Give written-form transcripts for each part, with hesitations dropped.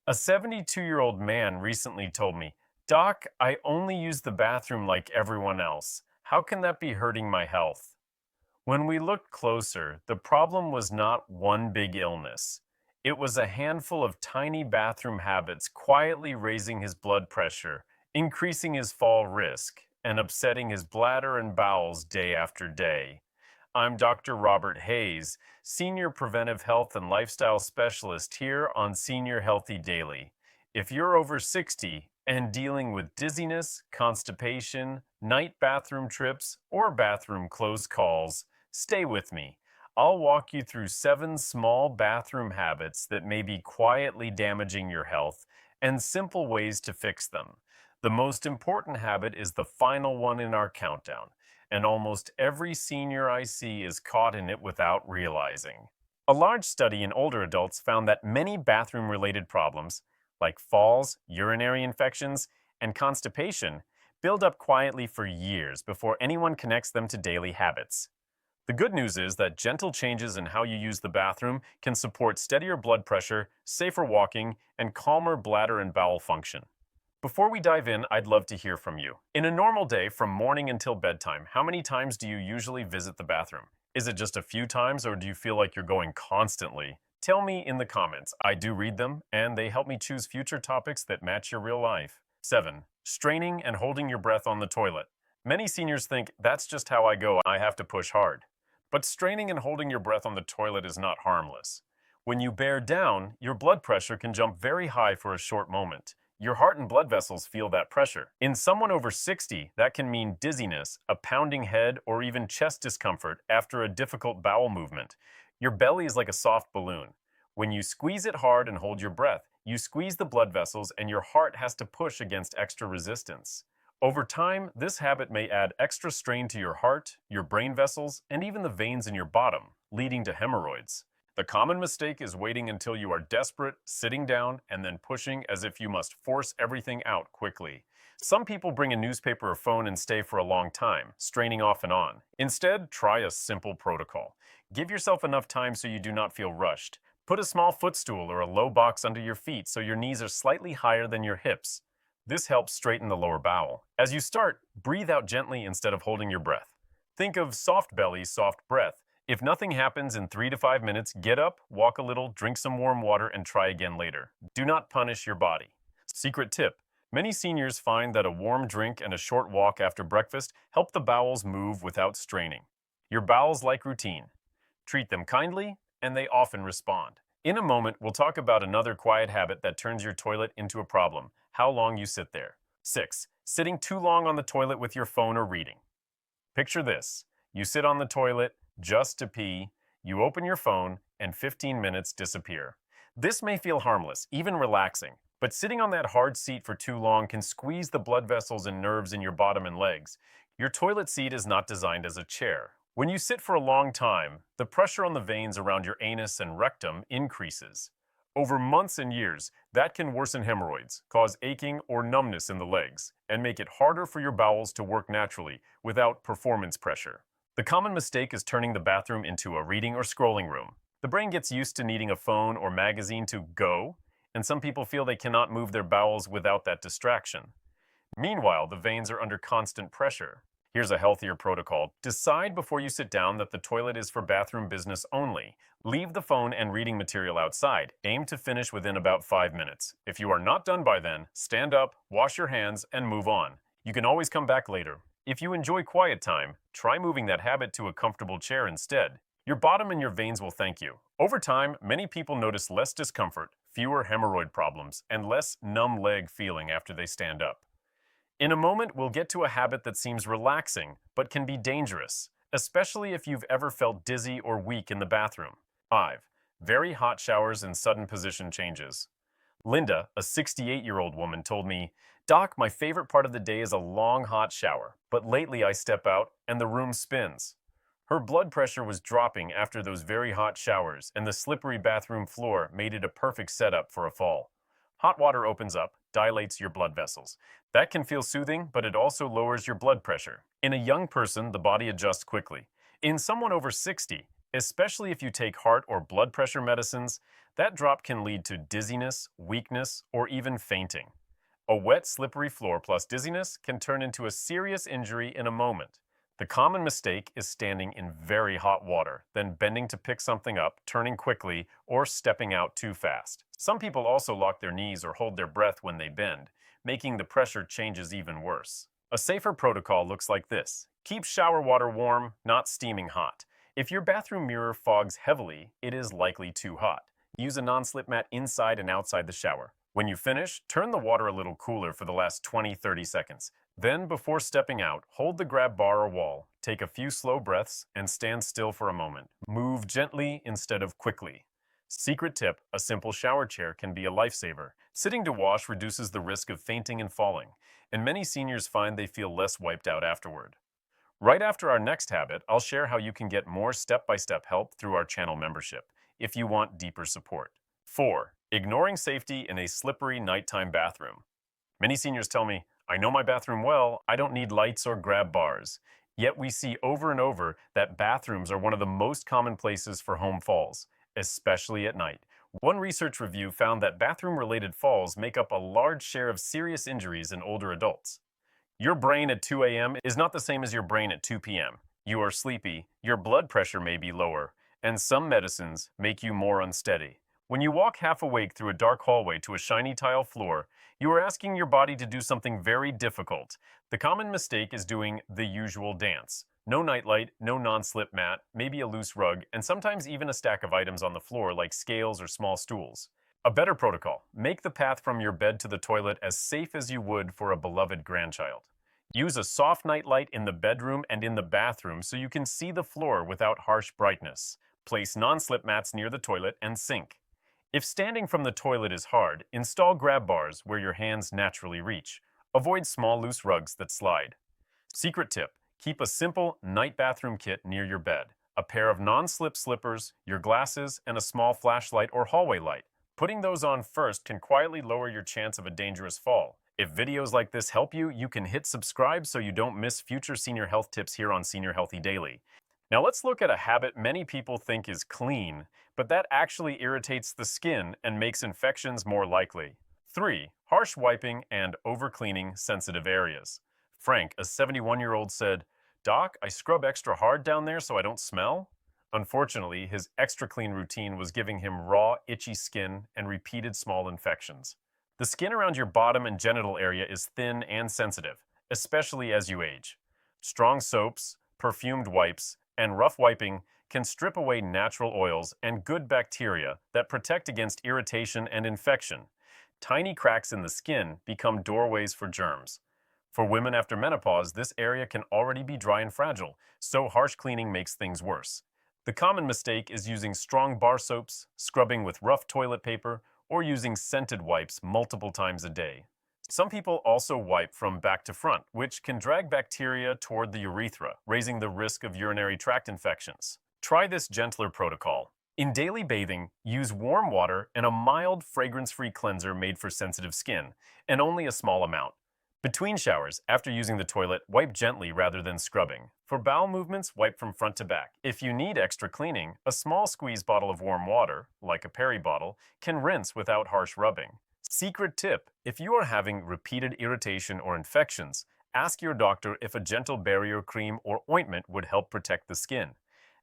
A 72-year-old man recently told me, "Doc, I only use the bathroom like everyone else. How can that be hurting my health?" When we looked closer, the problem was not one big illness. It was a handful of tiny bathroom habits quietly raising his blood pressure, increasing his fall risk, and upsetting his bladder and bowels day after day. I'm Dr. Robert Hayes, Senior Preventive Health and Lifestyle Specialist here on Senior Healthy Daily. If you're over 60 and dealing with dizziness, constipation, night bathroom trips, or bathroom close calls, stay with me. I'll walk you through 7 small bathroom habits that may be quietly damaging your health and simple ways to fix them. The most important habit is the final one in our countdown, and almost every senior I see is caught in it without realizing. A large study in older adults found that many bathroom related problems, like falls, urinary infections, and constipation, build up quietly for years before anyone connects them to daily habits. The good news is that gentle changes in how you use the bathroom can support steadier blood pressure, safer walking, and calmer bladder and bowel function. Before we dive in, I'd love to hear from you. In a normal day, from morning until bedtime, how many times do you usually visit the bathroom? Is it just a few times, or do you feel like you're going constantly? Tell me in the comments. I do read them, and they help me choose future topics that match your real life. 7. Straining and holding your breath on the toilet. Many seniors think that's just how I go, I have to push hard. But straining and holding your breath on the toilet is not harmless. When you bear down, your blood pressure can jump very high for a short moment. Your heart and blood vessels feel that pressure. In someone over 60, that can mean dizziness, a pounding head, or even chest discomfort after a difficult bowel movement. Your belly is like a soft balloon. When you squeeze it hard and hold your breath, you squeeze the blood vessels and your heart has to push against extra resistance. Over time, this habit may add extra strain to your heart, your brain vessels, and even the veins in your bottom, leading to hemorrhoids. The common mistake is waiting until you are desperate, sitting down, and then pushing as if you must force everything out quickly. Some people bring a newspaper or phone and stay for a long time, straining off and on. Instead, try a simple protocol. Give yourself enough time so you do not feel rushed. Put a small footstool or a low box under your feet so your knees are slightly higher than your hips. This helps straighten the lower bowel. As you start, breathe out gently instead of holding your breath. Think of soft belly, soft breath. If nothing happens in 3 to 5 minutes, get up, walk a little, drink some warm water, and try again later. Do not punish your body. Secret tip. Many seniors find that a warm drink and a short walk after breakfast help the bowels move without straining. Your bowels like routine. Treat them kindly, and they often respond. In a moment, we'll talk about another quiet habit that turns your toilet into a problem: how long you sit there. 6. Sitting too long on the toilet with your phone or reading. Picture this. You sit on the toilet just to pee, you open your phone, and 15 minutes disappear. This may feel harmless, even relaxing, but sitting on that hard seat for too long can squeeze the blood vessels and nerves in your bottom and legs. Your toilet seat is not designed as a chair. When you sit for a long time, the pressure on the veins around your anus and rectum increases. Over months and years, that can worsen hemorrhoids, cause aching or numbness in the legs, and make it harder for your bowels to work naturally without performance pressure. The common mistake is turning the bathroom into a reading or scrolling room. The brain gets used to needing a phone or magazine to go, and some people feel they cannot move their bowels without that distraction. Meanwhile, the veins are under constant pressure. Here's a healthier protocol. Decide before you sit down that the toilet is for bathroom business only. Leave the phone and reading material outside. Aim to finish within about 5 minutes. If you are not done by then, stand up, wash your hands, and move on. You can always come back later. If you enjoy quiet time, try moving that habit to a comfortable chair instead. Your bottom and your veins will thank you. Over time, many people notice less discomfort, fewer hemorrhoid problems, and less numb leg feeling after they stand up. In a moment, we'll get to a habit that seems relaxing, but can be dangerous, especially if you've ever felt dizzy or weak in the bathroom. 5. Very hot showers and sudden position changes. Linda, a 68-year-old woman, told me, "Doc, my favorite part of the day is a long hot shower, but lately I step out and the room spins." Her blood pressure was dropping after those very hot showers, and the slippery bathroom floor made it a perfect setup for a fall. Hot water opens up, dilates your blood vessels. That can feel soothing, but it also lowers your blood pressure. In a young person, the body adjusts quickly. In someone over 60, Especially if you take heart or blood pressure medicines, that drop can lead to dizziness, weakness, or even fainting. A wet, slippery floor plus dizziness can turn into a serious injury in a moment. The common mistake is standing in very hot water, then bending to pick something up, turning quickly, or stepping out too fast. Some people also lock their knees or hold their breath when they bend, making the pressure changes even worse. A safer protocol looks like this. Keep shower water warm, not steaming hot. If your bathroom mirror fogs heavily, it is likely too hot. Use a non-slip mat inside and outside the shower. When you finish, turn the water a little cooler for the last 20-30 seconds. Then, before stepping out, hold the grab bar or wall, take a few slow breaths, and stand still for a moment. Move gently instead of quickly. Secret tip, a simple shower chair can be a lifesaver. Sitting to wash reduces the risk of fainting and falling, and many seniors find they feel less wiped out afterward. Right after our next habit, I'll share how you can get more step-by-step help through our channel membership if you want deeper support. 4. Ignoring safety in a slippery nighttime bathroom. Many seniors tell me, I know my bathroom well, I don't need lights or grab bars. Yet we see over and over that bathrooms are one of the most common places for home falls, especially at night. One research review found that bathroom-related falls make up a large share of serious injuries in older adults. Your brain at 2 a.m. is not the same as your brain at 2 p.m. You are sleepy, your blood pressure may be lower, and some medicines make you more unsteady. When you walk half awake through a dark hallway to a shiny tile floor, you are asking your body to do something very difficult. The common mistake is doing the usual dance. No nightlight, no non-slip mat, maybe a loose rug, and sometimes even a stack of items on the floor like scales or small stools. A better protocol, make the path from your bed to the toilet as safe as you would for a beloved grandchild. Use a soft nightlight in the bedroom and in the bathroom so you can see the floor without harsh brightness. Place non-slip mats near the toilet and sink. If standing from the toilet is hard, install grab bars where your hands naturally reach. Avoid small loose rugs that slide. Secret tip, keep a simple night bathroom kit near your bed. A pair of non-slip slippers, your glasses, and a small flashlight or hallway light. Putting those on first can quietly lower your chance of a dangerous fall. If videos like this help you, you can hit subscribe so you don't miss future senior health tips here on Senior Healthy Daily. Now let's look at a habit many people think is clean, but that actually irritates the skin and makes infections more likely. 3. Harsh wiping and over-cleaning sensitive areas. Frank, a 71-year-old, said, "Doc, I scrub extra hard down there so I don't smell?" Unfortunately, his extra clean routine was giving him raw, itchy skin and repeated small infections. The skin around your bottom and genital area is thin and sensitive, especially as you age. Strong soaps, perfumed wipes, and rough wiping can strip away natural oils and good bacteria that protect against irritation and infection. Tiny cracks in the skin become doorways for germs. For women after menopause, this area can already be dry and fragile, so harsh cleaning makes things worse. The common mistake is using strong bar soaps, scrubbing with rough toilet paper, or using scented wipes multiple times a day. Some people also wipe from back to front, which can drag bacteria toward the urethra, raising the risk of urinary tract infections. Try this gentler protocol. In daily bathing, use warm water and a mild, fragrance-free cleanser made for sensitive skin, and only a small amount. Between showers, after using the toilet, wipe gently rather than scrubbing. For bowel movements, wipe from front to back. If you need extra cleaning, a small squeeze bottle of warm water, like a Perry bottle, can rinse without harsh rubbing. Secret tip, if you are having repeated irritation or infections, ask your doctor if a gentle barrier cream or ointment would help protect the skin.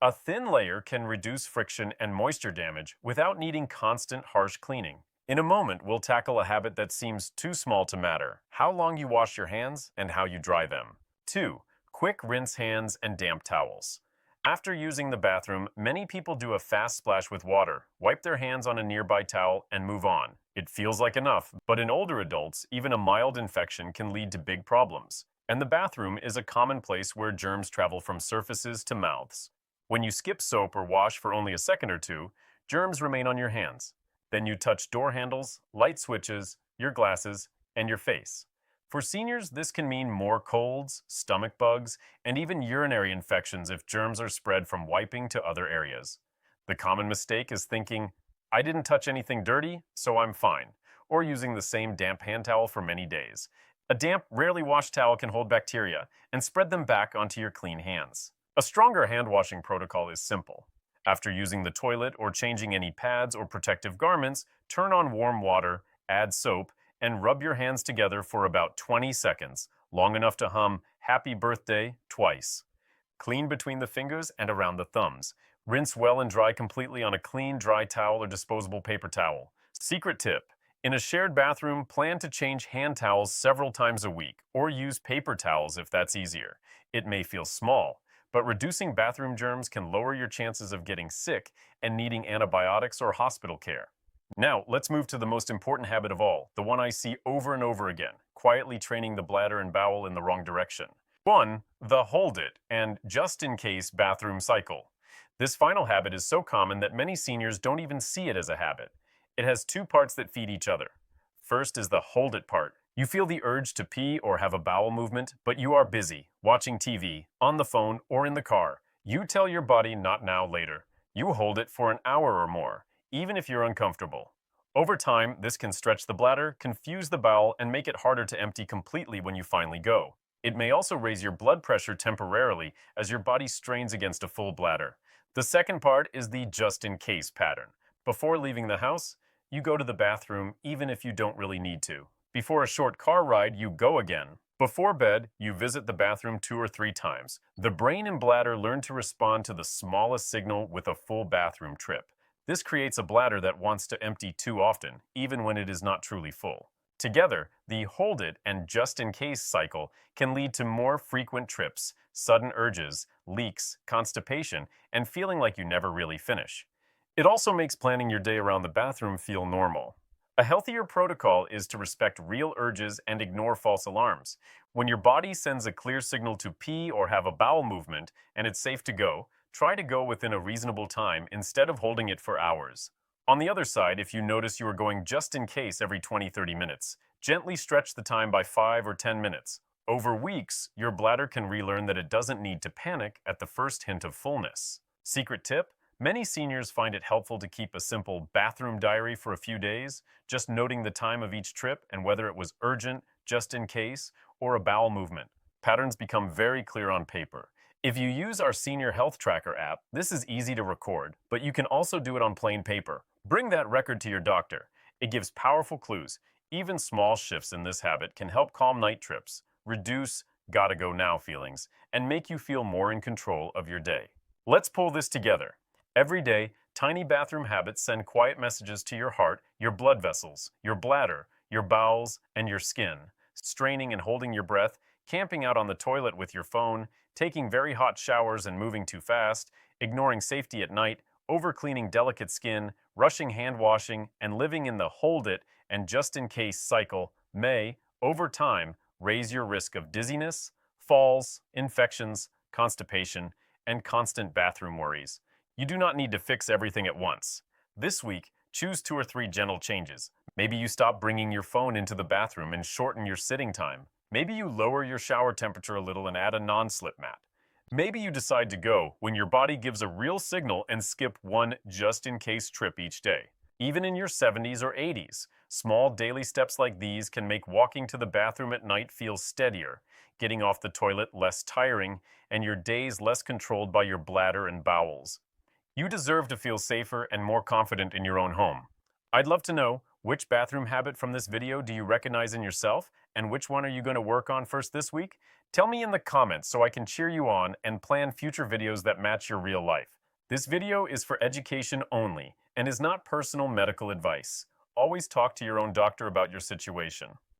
A thin layer can reduce friction and moisture damage without needing constant harsh cleaning. In a moment, we'll tackle a habit that seems too small to matter: how long you wash your hands and how you dry them. 2. Quick rinse hands and damp towels. After using the bathroom, many people do a fast splash with water, wipe their hands on a nearby towel, and move on. It feels like enough, but in older adults, even a mild infection can lead to big problems. And the bathroom is a common place where germs travel from surfaces to mouths. When you skip soap or wash for only a second or two, germs remain on your hands. Then you touch door handles, light switches, your glasses, and your face. For seniors, this can mean more colds, stomach bugs, and even urinary infections if germs are spread from wiping to other areas. The common mistake is thinking, I didn't touch anything dirty, so I'm fine, or using the same damp hand towel for many days. A damp, rarely washed towel can hold bacteria and spread them back onto your clean hands. A stronger hand washing protocol is simple. After using the toilet or changing any pads or protective garments, turn on warm water, add soap, and rub your hands together for about 20 seconds, long enough to hum "Happy Birthday" twice. Clean between the fingers and around the thumbs. Rinse well and dry completely on a clean, dry towel or disposable paper towel. Secret tip: in a shared bathroom, plan to change hand towels several times a week, or use paper towels if that's easier. It may feel small, but reducing bathroom germs can lower your chances of getting sick and needing antibiotics or hospital care. Now, let's move to the most important habit of all, the one I see over and over again, quietly training the bladder and bowel in the wrong direction. 1. The hold it and just in case bathroom cycle. This final habit is so common that many seniors don't even see it as a habit. It has two parts that feed each other. First is the hold it part. You feel the urge to pee or have a bowel movement, but you are busy, watching TV, on the phone, or in the car. You tell your body not now, later. You hold it for an hour or more, even if you're uncomfortable. Over time, this can stretch the bladder, confuse the bowel, and make it harder to empty completely when you finally go. It may also raise your blood pressure temporarily as your body strains against a full bladder. The second part is the just-in-case pattern. Before leaving the house, you go to the bathroom even if you don't really need to. Before a short car ride, you go again. Before bed, you visit the bathroom 2 or 3 times. The brain and bladder learn to respond to the smallest signal with a full bathroom trip. This creates a bladder that wants to empty too often, even when it is not truly full. Together, the hold it and just-in-case cycle can lead to more frequent trips, sudden urges, leaks, constipation, and feeling like you never really finish. It also makes planning your day around the bathroom feel normal. A healthier protocol is to respect real urges and ignore false alarms. When your body sends a clear signal to pee or have a bowel movement and it's safe to go, try to go within a reasonable time instead of holding it for hours. On the other side, if you notice you are going just in case every 20-30 minutes, gently stretch the time by 5 or 10 minutes. Over weeks, your bladder can relearn that it doesn't need to panic at the first hint of fullness. Secret tip: many seniors find it helpful to keep a simple bathroom diary for a few days, just noting the time of each trip and whether it was urgent, just in case, or a bowel movement. Patterns become very clear on paper. If you use our Senior Health Tracker app, this is easy to record, but you can also do it on plain paper. Bring that record to your doctor. It gives powerful clues. Even small shifts in this habit can help calm night trips, reduce gotta go now feelings, and make you feel more in control of your day. Let's pull this together. Every day, tiny bathroom habits send quiet messages to your heart, your blood vessels, your bladder, your bowels, and your skin. Straining and holding your breath, camping out on the toilet with your phone, taking very hot showers and moving too fast, ignoring safety at night, overcleaning delicate skin, rushing hand washing, and living in the hold it and just in case cycle may, over time, raise your risk of dizziness, falls, infections, constipation, and constant bathroom worries. You do not need to fix everything at once. This week, choose 2 or 3 gentle changes. Maybe you stop bringing your phone into the bathroom and shorten your sitting time. Maybe you lower your shower temperature a little and add a non-slip mat. Maybe you decide to go when your body gives a real signal and skip one just-in-case trip each day. Even in your 70s or 80s, small daily steps like these can make walking to the bathroom at night feel steadier, getting off the toilet less tiring, and your days less controlled by your bladder and bowels. You deserve to feel safer and more confident in your own home. I'd love to know, which bathroom habit from this video do you recognize in yourself, and which one are you going to work on first this week? Tell me in the comments so I can cheer you on and plan future videos that match your real life. This video is for education only and is not personal medical advice. Always talk to your own doctor about your situation.